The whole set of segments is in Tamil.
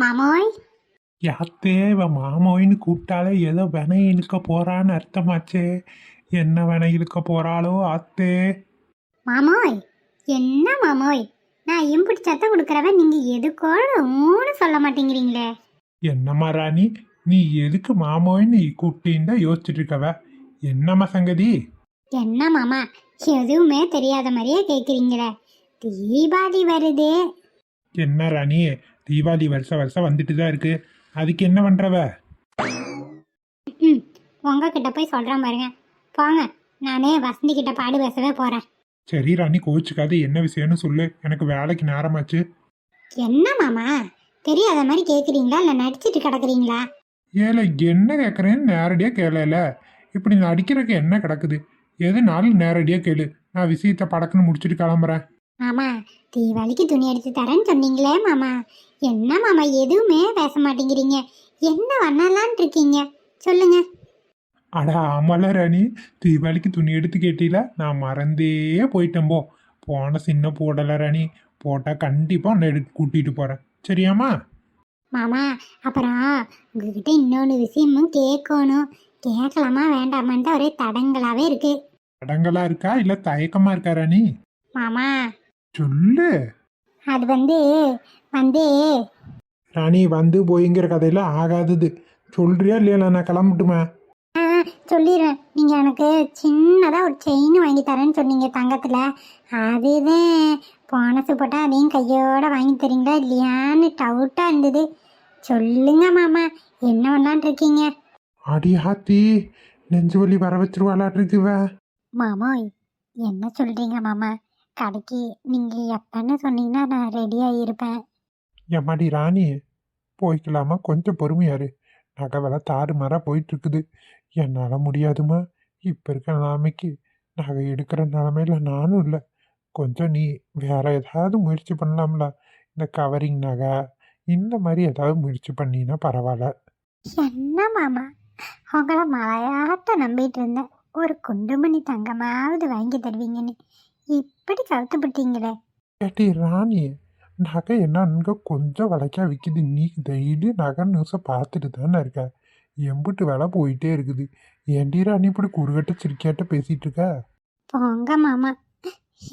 மாமோய். யாத்தே இவ மாமோயின்னு கூப்பிட்டாலே ஏதோ வினை இழுக்க போறான்னு அர்த்தமாச்சே. என்ன வினை இழுக்க போறாளோ அத்தே. மாமோய், என்ன மாமோய், நான் இம்புட்டு சத்தம் கொடுக்குறவன் நீங்க எதுக்கோ ஊன்னு சொல்ல மாட்டேங்கிறீங்களே. என்னம்மா ராணி, நீ எதுக்கு மாமோயின்னு கூப்பிட்டின்னு தான் யோசிச்சுட்டு இருக்கவ. என்னம்மா சங்கதி? என்ன மாமா, எதுவுமே தெரியாத மாதிரியே கேக்குறீங்களே. தீபாவளி வருதே. என்ன ராணி, தீபாவளி வருஷம் வருஷம் வந்துட்டு தான் இருக்கு. அதுக்கு என்ன பண்றவ? உங்ககிட்ட போய் சொல்றேன் பாருங்க. போங்க, நானே வசந்தி கிட்ட பாடு பேசவே போறேன். சரி ராணி, கோச்சுக்காத. என்ன விஷயம்னு சொல்லு, எனக்கு வேலைக்கு நேரமாச்சு. என்ன மாமா, தெரியாத மாதிரி கேக்குறீங்களா இல்ல நடிச்சிட்டு கிடக்குறீங்களா? ஏல என்ன கேட்குறேன்னு நேரடியாக கேளல. இப்படி நடிக்கிறதுக்கு என்ன கிடக்குது? எதுனாலும் நேரடியாக கேளு. நான் விஷயத்தை படக்குன்னு முடிச்சுட்டு கிளம்புறேன். மாமா, தீபாவளிக்கு துணி எடுத்து தரேன்னு சொன்னீங்களே மாமா. என்ன மாமா எதுவுமே பேச மாட்டேங்கிறீங்க? என்ன பண்ணலான் இருக்கீங்க சொல்லுங்க. அட ஆமால ராணி, தீபாவளிக்கு துணி எடுத்து கேட்டீல, நான் மறந்தே போயிட்டேன். போன சின்ன போடல ராணி. போட்டால் கண்டிப்பாக உன்னை கூட்டிகிட்டு போகிறேன். சரியாம்மா? மாமா, அப்புறம் உங்ககிட்ட இன்னொன்று விஷயமும் கேட்கணும். கேட்கலாமா வேண்டாமான்ட்டு ஒரே தடங்களாவே இருக்கு. தடங்களா இருக்கா இல்லை தயக்கமா இருக்கா ராணி? மாமா, சொல்லு. அது வந்து வந்து ராணி, வந்து போய்ங்கிற கதையில ஆகாதது. சொல்றியா இல்லையா? நான் கிளம்பட்டுமா? சொல்லிடுறேன். நீங்கள் எனக்கு சின்னதாக ஒரு செயின் வாங்கி தரேன்னு சொன்னீங்க தங்கத்தில். அதுதான் போனஸு போட்டால் அதையும் கையோட வாங்கி தரீங்களா இல்லையான்னு டவுட்டாக இருந்தது. சொல்லுங்க மாமா, என்ன பண்ணலான் இருக்கீங்க? அடி ஹாத்தி, நெஞ்சு வலி வர வச்சிருவாளாட்டு இருக்குவ. மாமோய், என்ன சொல்கிறீங்க மாமா? கடைக்கு நீங்கள் எப்பன்னு சொன்னீங்கன்னா நான் ரெடியாக இருப்பேன். எம்மாடி ராணி, போய்க்கலாமா? கொஞ்சம் பொறுமையாரு. நகை விலை தாறுமாறாக போயிட்டு இருக்குது. என்னால் முடியாதுமா. இப்போ இருக்கிற நிலைமைக்கு நகை எடுக்கிற நிலமையில நானும் இல்லை. கொஞ்சம் நீ வேற ஏதாவது முயற்சி பண்ணலாம்ல? இந்த கவரிங் நகை இந்த மாதிரி ஏதாவது முயற்சி பண்ணினா பரவாயில்ல. என்ன மாமா, உங்களை மலையாட்ட நம்பிட்டு இருந்தேன். ஒரு குண்டுமணி தங்கமாவது வாங்கி தருவீங்கன்னு இப்படி கவுத்துப்பட்டீங்களே. ஏட்டி ராணி, நகை என்னன்னு கொஞ்சம் விலைக்கா விற்கிது. நீ டெய்லி நகை நியூஸை பார்த்துட்டு தானே இருக்க. எம்பிட்டு விலை போயிட்டே இருக்குது. ஏண்டி ராணி இப்படி குறுகட்ட சிரிக்காட்ட பேசிட்டு இருக்க? போங்க மாமா,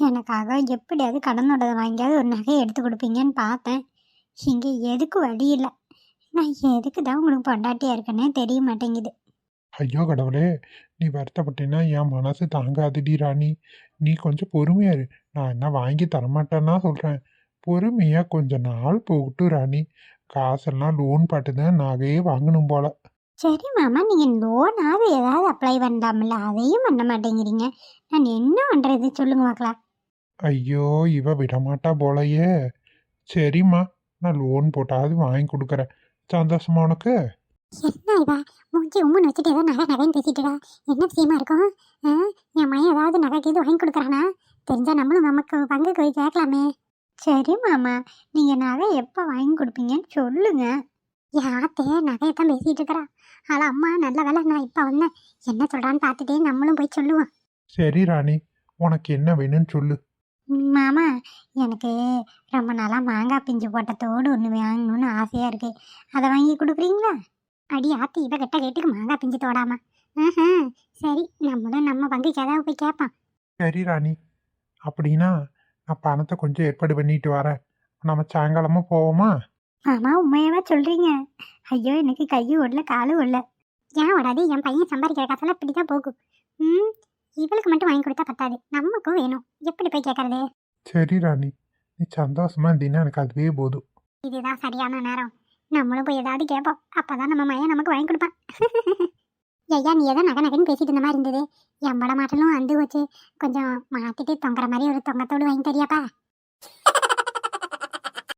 எனக்காக எப்படியாவது கடனோட வாங்கியாவது ஒரு நகையை எடுத்து கொடுப்பீங்கன்னு பார்த்தேன். இங்கே எதுக்கு வழி இல்லை. நான் எதுக்கு தான் உங்களுக்கு பொண்டாட்டியாக இருக்கேன்னே தெரிய மாட்டேங்குது. ஐயோ கடவுளே, நீ வருத்தப்பட்டேன்னா என் மனசு தாங்காதுடி ராணி. நீ கொஞ்சம் பொறுமையாரு. நான் என்ன வாங்கி தரமாட்டேன்னா சொல்கிறேன். பொறுமையாக கொஞ்ச நாள் போகட்டும் ராணி. காசெல்லாம் லோன் பாட்டு தான் நகையே வாங்கணும் போல. சரி மாமா, நீங்கள் லோனாவது ஏதாவது அப்ளை பண்ணலாம்ல, அதையும் பண்ண மாட்டேங்கிறீங்க. நான் என்ன பண்ணுறது சொல்லுங்க பார்க்கலாம். ஐயோ, இவ விடமாட்டா போலையே. சரிம்மா, நான் லோன் போட்டாவது வாங்கி கொடுக்குறேன். சந்தோஷமா உனக்கு? என்ன இதா மூஞ்சி உம்முன்னு வச்சுட்டு ஏதோ நகை நகைன்னு பேசிட்டுடா. என்ன விஷயமா இருக்கும்? என் மையம் ஏதாவது நகைக்கு இது வாங்கி கொடுக்குறானா? தெரிஞ்சால் நம்மளும் நமக்கு பங்கு போய் கேட்கலாமே. சரி மாமா, நீங்கள் நகை எப்போ வாங்கி கொடுப்பீங்கன்னு சொல்லுங்க. யாத்தே நகையத்தான் பேசிகிட்டு இருக்கிறா. ஆனால் அம்மா நல்ல வேலை நான் இப்போ வந்தேன். என்ன சொல்கிறான்னு பார்த்துட்டே நம்மளும் போய் சொல்லுவோம். சரி ராணி, உனக்கு என்ன வேணும்னு சொல்லு. மாமா, எனக்கு ரொம்ப நாளாக மாங்காய் பிஞ்சு போட்ட தோடு ஒன்று வாங்கணும்னு ஆசையாக இருக்குது. அதை வாங்கி கொடுக்குறீங்களா? அடி ஆத்தி, இவ கெட்ட கேட்டுக்கு மாங்காய் பிஞ்சு தோடாமா. சரி, நம்மளும் நம்ம பங்குக்கு ஏதாவது போய் கேட்பான். சரி ராணி, அப்படின்னா நான் பணத்தை கொஞ்சம் ஏற்பாடு பண்ணிட்டு வரேன். நம்ம சாயங்காலமா போவோமா? மாமா, உண்மையாவா சொல்கிறீங்க? ஐயோ, எனக்கு கையும் ஓடல காலும் ஓடல. ஏன் ஓடாது? என் பையன் சம்பாதிக்கிற காசெல்லாம் இப்படி தான் போகும். இவளுக்கு மட்டும் வாங்கி கொடுத்தா பத்தாது, நமக்கும் வேணும். எப்படி போய் கேட்கறது? சரி ராணி, நீ சந்தோஷமா இருந்தீங்கன்னா எனக்கு அதுவே போதும். இதுதான் சரியான நேரம். நம்மளும் போய் ஏதாவது கேட்போம். அப்பதான் நம்ம மையம் நமக்கு வாங்கி கொடுப்பான். ஐயா, நீ ஏதோ நகை நகைன்னு பேசிட்டு இருந்த மாதிரி இருந்தது. என் பட மாட்டலும் வந்து வச்சு கொஞ்சம் மாத்திட்டு தொங்குற மாதிரி ஒரு தொங்கத்தோடு வாங்கி தரியாப்பா?